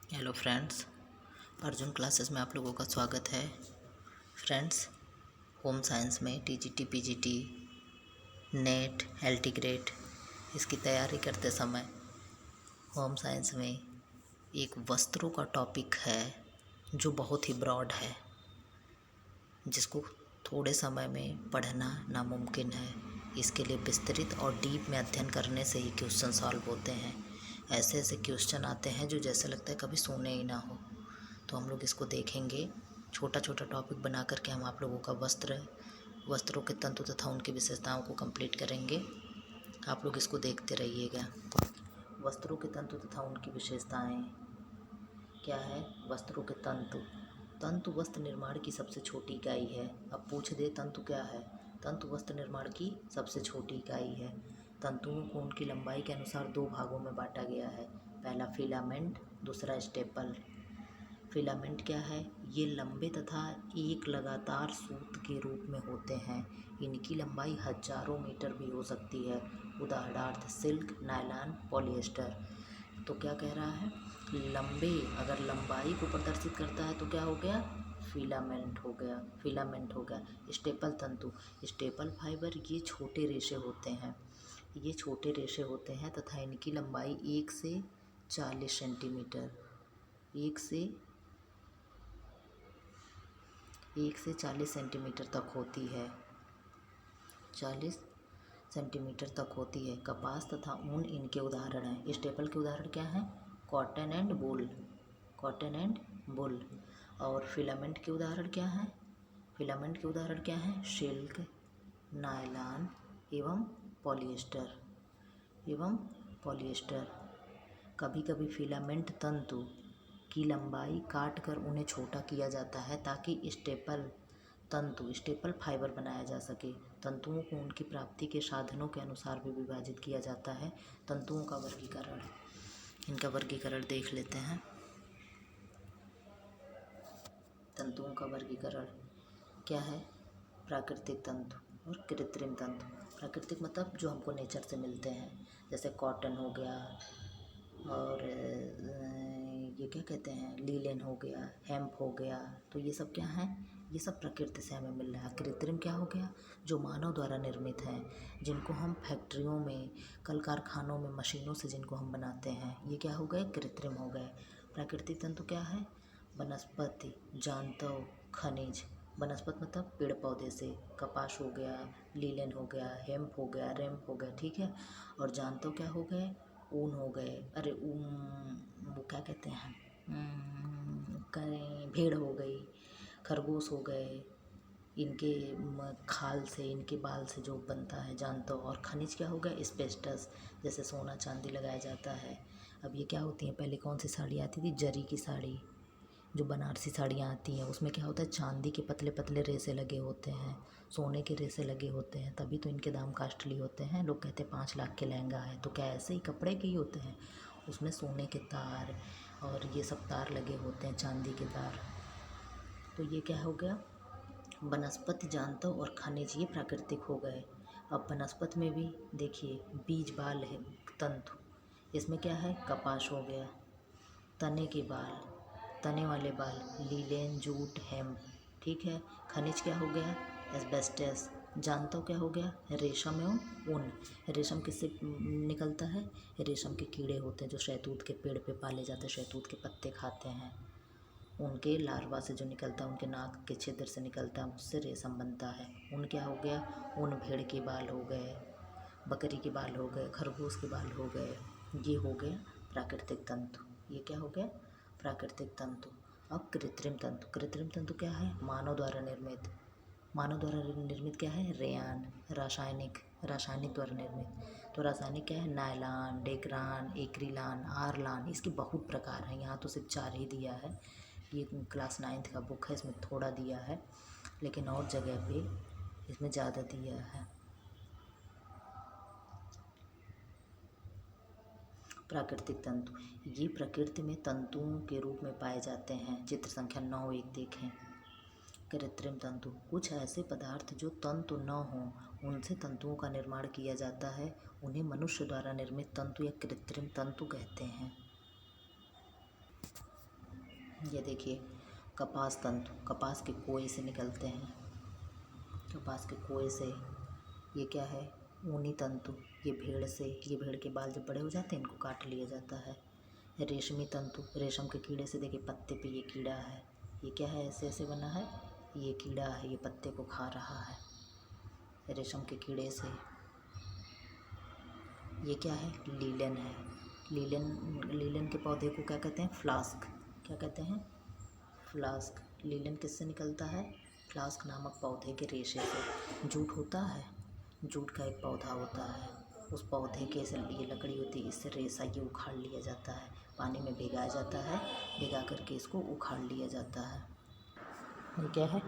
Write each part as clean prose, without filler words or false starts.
Hello friends, Arjun classes में आप लोगों का स्वागत है। फ्रेंड्स, होम साइंस में TGT, PGT, net, LT grade इसकी तैयारी करते समय होम साइंस में एक वस्त्रों का टॉपिक है जो बहुत ही ब्रॉड है, जिसको थोड़े समय में पढ़ना नामुमकिन है। इसके लिए विस्तृत और डीप में अध्ययन करने से ही क्वेश्चन सॉल्व होते हैं। ऐसे ऐसे क्वेश्चन आते हैं जो जैसे लगता है कभी सुने ही ना हो। तो हम लोग इसको देखेंगे। छोटा छोटा टॉपिक बना करके हम आप लोगों का वस्त्रों के तंतु तथा उनकी विशेषताओं को कंप्लीट करेंगे। आप लोग इसको देखते रहिएगा। वस्त्रों के तंतु तथा उनकी विशेषताएं क्या है? वस्त्रों के तंतु वस्त्र निर्माण की सबसे छोटी इकाई है। अब पूछ दे तंतु क्या है? तंतु वस्त्र निर्माण की सबसे छोटी इकाई है। तंतुओं को उनकी लंबाई के अनुसार दो भागों में बांटा गया है। पहला फिलामेंट, दूसरा स्टेपल। फिलामेंट क्या है? ये लंबे तथा एक लगातार सूत के रूप में होते हैं। इनकी लंबाई हजारों मीटर भी हो सकती है। उदाहरणार्थ सिल्क, नायलॉन, पॉलिएस्टर। तो क्या कह रहा है? लंबे अगर लंबाई को प्रदर्शित करता है तो क्या हो गया? फिलामेंट हो गया। स्टेपल तंतु, स्टेपल फाइबर ये छोटे रेशे होते हैं तथा इनकी लंबाई 1 से 40 सेंटीमीटर 40 सेंटीमीटर तक होती है। 40 सेंटीमीटर तक होती है। कपास तथा ऊन इनके उदाहरण हैं। स्टेपल के उदाहरण क्या हैं? Cotton and wool. और फिलामेंट के उदाहरण क्या हैं? सिल्क, नायलॉन एवं पॉलिएस्टर। कभी कभी फिलामेंट तंतु की लंबाई काट कर उन्हें छोटा किया जाता है ताकि स्टेपल फाइबर बनाया जा सके। तंतुओं को उनकी प्राप्ति के साधनों के अनुसार भी विभाजित किया जाता है। तंतुओं का वर्गीकरण, इनका वर्गीकरण देख लेते हैं। तंतुओं का वर्गीकरण क्या है? प्राकृतिक तंतु और कृत्रिम तंतु। प्राकृतिक मतलब जो हमको नेचर से मिलते हैं, जैसे कॉटन हो गया और ये क्या कहते हैं, लीलन हो गया, हेम्प हो गया। तो ये सब क्या हैं? ये सब प्रकृति से हमें मिल रहा है। कृत्रिम क्या हो गया? जो मानव द्वारा निर्मित हैं, जिनको हम फैक्ट्रियों में, कल कारखानों में, मशीनों से जिनको हम बनाते हैं, ये क्या हो गए? कृत्रिम हो गए। प्राकृतिक तंतु क्या है? वनस्पति, जांतव, खनिज। वनस्पति मतलब पेड़ पौधे से, कपास हो गया, लीलन हो गया, हेम्प हो गया, रेम्प हो गया, ठीक है। और जांतव क्या हो गए? ऊन हो गए, अरे वो क्या कहते हैं, भेड़ हो गई, खरगोश हो गए। इनके खाल से, इनके बाल से जो बनता है जांतव। और खनिज क्या हो गया? एस्बेस्टस, जैसे सोना चांदी लगाया जाता है। अब ये क्या होती हैं? पहले कौन सी साड़ी आती थी? जरी की साड़ी, जो बनारसी साड़ियाँ आती हैं, उसमें क्या होता है? चांदी के पतले पतले रेसे लगे होते हैं, सोने के रेसे लगे होते हैं, तभी तो इनके दाम कास्टली होते हैं। लोग कहते हैं 5 लाख के लहंगा है, तो क्या ऐसे ही कपड़े के ही होते हैं? उसमें सोने के तार और ये सब तार लगे होते हैं, चांदी के तार। तो ये क्या हो गया? वनस्पति, जांतव और खनिज, ये प्राकृतिक हो गए। अब वनस्पति में भी देखिए, बीज बाल है तंतु, इसमें क्या है? कपास हो गया, तने के बाल, तने वाले बाल, लीलेन, जूट, हेम्प, ठीक है। खनिज क्या हो गया? एस्बेस्टस। जांतव क्या हो गया? रेशम एवं ऊन। रेशम किससे निकलता है? रेशम के कीड़े होते हैं जो शहतूत के पेड़ पे पाले जाते हैं, शहतूत के पत्ते खाते हैं। उनके लार्वा से जो निकलता है, उनके नाक के छिद्र से निकलता है, उससे रेशम बनता है। ऊन क्या हो गया? ऊन भेड़ के बाल हो गए, बकरी के बाल हो गए, खरगोश के बाल हो गए। ये हो गया प्राकृतिक तंतु। ये क्या हो गया? प्राकृतिक तंतु। अब कृत्रिम तंतु क्या है? मानव द्वारा निर्मित क्या है? रेयान। रासायनिक द्वारा निर्मित। तो रासायनिक क्या है? Nylon, Dacron, एक्रिलान, आरलान। इसके बहुत प्रकार हैं, यहाँ तो सिर्फ 4 ही दिया है। ये क्लास 9th का बुक है, इसमें थोड़ा दिया है, लेकिन और जगह पे इसमें ज़्यादा दिया है। प्राकृतिक तंतु, ये प्रकृति में तंतुओं के रूप में पाए जाते हैं। चित्र संख्या 9 देखें। कृत्रिम तंतु, कुछ ऐसे पदार्थ जो तंतु न हों, उनसे तंतुओं का निर्माण किया जाता है। उन्हें मनुष्य द्वारा निर्मित तंतु या कृत्रिम तंतु कहते हैं। ये देखिए कपास तंतु कपास के कोए से निकलते हैं। कपास के कोए से ये क्या है, ऊनी तंतु, ये भेड़ के बाल जब बड़े हो जाते हैं इनको काट लिया जाता है। रेशमी तंतु, रेशम के कीड़े से देखिए पत्ते पे ये कीड़ा है, ये क्या है, ऐसे ऐसे बना है, ये कीड़ा है, ये पत्ते को खा रहा है रेशम के कीड़े से। ये क्या है, लीलन है। लीलन के पौधे को क्या कहते हैं, फ्लास्क। क्या कहते हैं, फ्लास्क। लीलन किससे निकलता है, फ्लास्क नामक पौधे के रेशे से। जूट होता है, जूट का एक पौधा होता है, उस पौधे के से ये लकड़ी होती है, इससे रेशा ये उखाड़ लिया जाता है, पानी में भिगाया जाता है, भिगा करके इसको उखाड़ लिया जाता है। ये क्या है,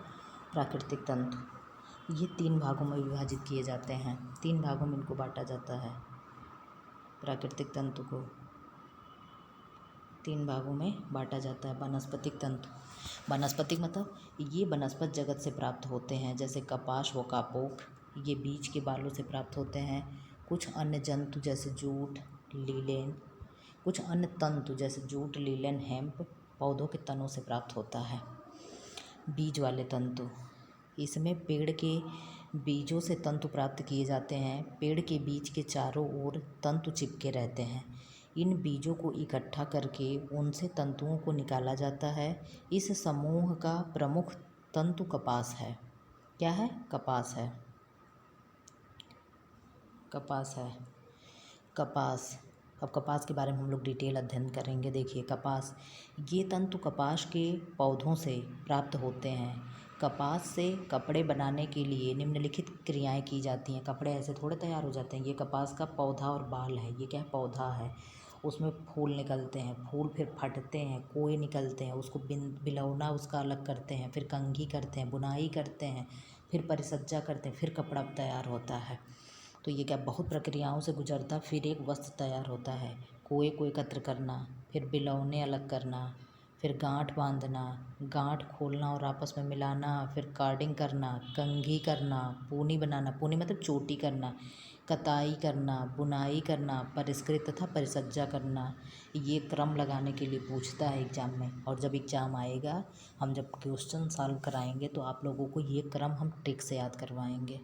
प्राकृतिक तंतु। ये 3 भागों में विभाजित किए जाते हैं, 3 भागों में इनको बांटा जाता है। प्राकृतिक तंतु को 3 भागों में बांटा जाता है। वनस्पतिक तंतु, वनस्पतिक मतलब ये वनस्पत जगत से प्राप्त होते हैं, जैसे कपास व कापोक, ये बीज के बालों से प्राप्त होते हैं। कुछ अन्य जंतु जैसे जूट, लीलेन, कुछ अन्य तंतु जैसे जूट, लीलेन, हेम्प पौधों के तनों से प्राप्त होता है। बीज वाले तंतु, इसमें पेड़ के बीजों से तंतु प्राप्त किए जाते हैं। पेड़ के बीज के चारों ओर तंतु चिपके रहते हैं। इन बीजों को इकट्ठा करके उनसे तंतुओं को निकाला जाता है। इस समूह का प्रमुख तंतु कपास है। क्या है, कपास है, कपास है, कपास। अब कपास के बारे में हम लोग डिटेल अध्ययन करेंगे। देखिए कपास, ये तंतु कपास के पौधों से प्राप्त होते हैं। कपास से कपड़े बनाने के लिए निम्नलिखित क्रियाएं की जाती हैं। कपड़े ऐसे थोड़े तैयार हो जाते हैं, ये कपास का पौधा और बाल है। ये क्या है, पौधा है, उसमें फूल निकलते हैं, फूल फिर फटते हैं, कोए निकलते हैं, उसको बिलौना उसका अलग करते हैं, फिर कंघी करते हैं, बुनाई करते हैं, फिर परिसज्जा करते हैं, फिर कपड़ा तैयार होता है। तो ये क्या बहुत प्रक्रियाओं से गुजरता, फिर एक वस्त्र तैयार होता है। कोए को एकत्र करना, फिर बिलौने अलग करना, फिर गांठ बांधना, गांठ खोलना और आपस में मिलाना, फिर कार्डिंग करना, कंघी करना, पूनी बनाना, पूनी मतलब चोटी करना, कताई करना, बुनाई करना, परिष्कृत तथा परिसज्जा करना। ये क्रम लगाने के लिए पूछता है एग्जाम में, और जब एग्ज़ाम आएगा, हम जब क्वेश्चन सॉल्व कराएंगे तो आप लोगों को ये क्रम हम ट्रिक से याद करवाएंगे।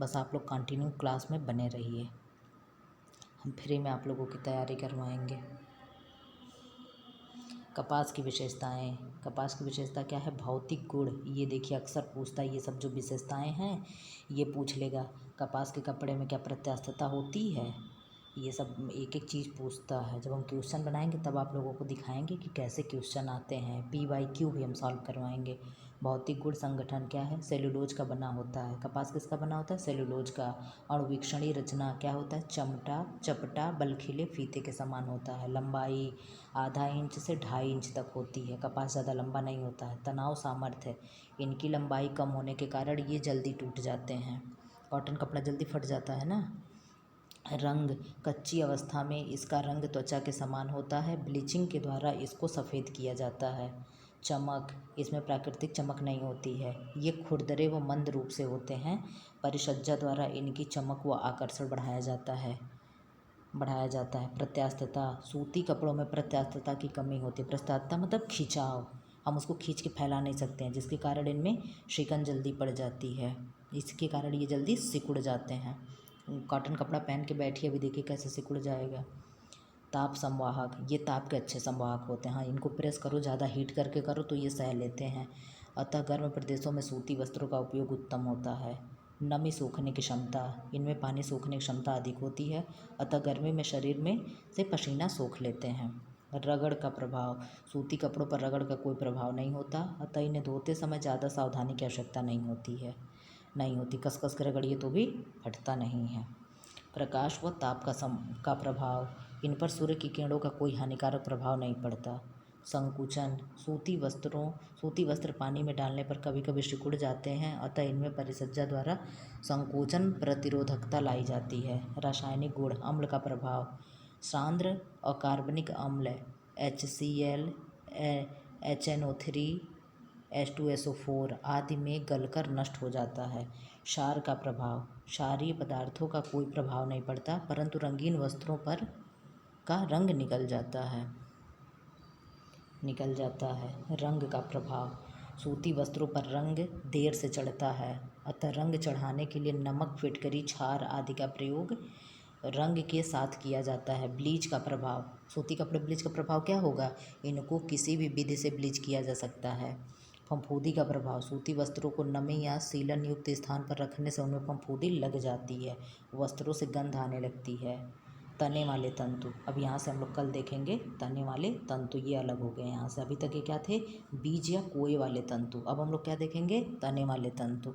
बस आप लोग कंटिन्यू क्लास में बने रहिए, हम फ्री में आप लोगों की तैयारी करवाएंगे। कपास की विशेषताएं, कपास की विशेषता क्या है, भौतिक गुण। ये देखिए अक्सर पूछता है, ये सब जो विशेषताएं हैं ये पूछ लेगा। कपास के कपड़े में क्या प्रत्यास्थता होती है, ये सब एक एक चीज़ पूछता है। जब हम क्वेश्चन बनाएंगे तब आप लोगों को दिखाएंगे कि कैसे क्वेश्चन आते हैं। PYQ भी हम सॉल्व करवाएंगे। भौतिक गुण संगठन क्या है, सेलुलोज का बना होता है। कपास किसका बना होता है, सेलुलोज का। अणुवीक्षणीय रचना क्या होता है, चमटा, चपटा, बलखिले फीते के समान होता है। लंबाई आधा इंच से 2.5 इंच तक होती है। कपास ज़्यादा लंबा नहीं होता है। तनाव सामर्थ्य, इनकी लंबाई कम होने के कारण ये जल्दी टूट जाते हैं। कॉटन कपड़ा जल्दी फट जाता है ना। रंग, कच्ची अवस्था में इसका रंग त्वचा के समान होता है। ब्लीचिंग के द्वारा इसको सफ़ेद किया जाता है। चमक, इसमें प्राकृतिक चमक नहीं होती है, ये खुरदरे व मंद रूप से होते हैं। परिसज्जा द्वारा इनकी चमक व आकर्षण बढ़ाया जाता है। प्रत्यास्थता, सूती कपड़ों में प्रत्यास्थता की कमी होती है। प्रत्यास्थता मतलब खिंचाव, हम उसको खींच के फैला नहीं सकते हैं, जिसके कारण इनमें शिकन जल्दी पड़ जाती है, इसके कारण ये जल्दी सिकुड़ जाते हैं। कॉटन कपड़ा पहन के बैठिए, अभी देखिए कैसे सिकुड़ जाएगा। ताप संवाहक, ये ताप के अच्छे संवाहक होते हैं। हाँ, इनको प्रेस करो, ज़्यादा हीट करके करो तो ये सह लेते हैं। अतः गर्म प्रदेशों में सूती वस्त्रों का उपयोग उत्तम होता है। नमी सूखने की क्षमता, इनमें पानी सूखने की क्षमता अधिक होती है, अतः गर्मी में शरीर में से पसीना सोख लेते हैं। रगड़ का प्रभाव, सूती कपड़ों पर रगड़ का कोई प्रभाव नहीं होता, अतः इन्हें धोते समय ज़्यादा सावधानी की आवश्यकता नहीं होती। कस कस कर रगड़िए तो भी फटता नहीं है। प्रकाश व ताप का प्रभाव, इन पर सूर्य की किरणों का कोई हानिकारक प्रभाव नहीं पड़ता। संकुचन, सूती वस्त्र पानी में डालने पर कभी कभी सिकुड़ जाते हैं, अतः इनमें परिसज्जा द्वारा संकोचन प्रतिरोधकता लाई जाती है। रासायनिक गुण, अम्ल का प्रभाव, सांद्र अकार्बनिक अम्ल HCl, HNO3, H2SO4 आदि में गलकर नष्ट हो जाता है। क्षार का प्रभाव, क्षारीय पदार्थों का कोई प्रभाव नहीं पड़ता, परंतु रंगीन वस्त्रों पर का रंग निकल जाता है। निकल जाता है। रंग का प्रभाव, सूती वस्त्रों पर रंग देर से चढ़ता है, अतः रंग चढ़ाने के लिए नमक, फिटकरी, क्षार आदि का प्रयोग रंग के साथ किया जाता है। ब्लीच का प्रभाव, सूती कपड़े ब्लीच का प्रभाव क्या होगा? इनको किसी भी विधि से ब्लीच किया जा सकता है। फफूंदी का प्रभाव, सूती वस्त्रों को नमी या सीलन युक्त स्थान पर रखने से उनमें फफूंदी लग जाती है, वस्त्रों से गंध आने लगती है। तने वाले तंतु, अब यहाँ से हम लोग कल देखेंगे तने वाले तंतु, ये अलग हो गए यहाँ से। अभी तक ये क्या थे? बीज या कोए वाले तंतु। अब हम लोग क्या देखेंगे? तने वाले तंतु।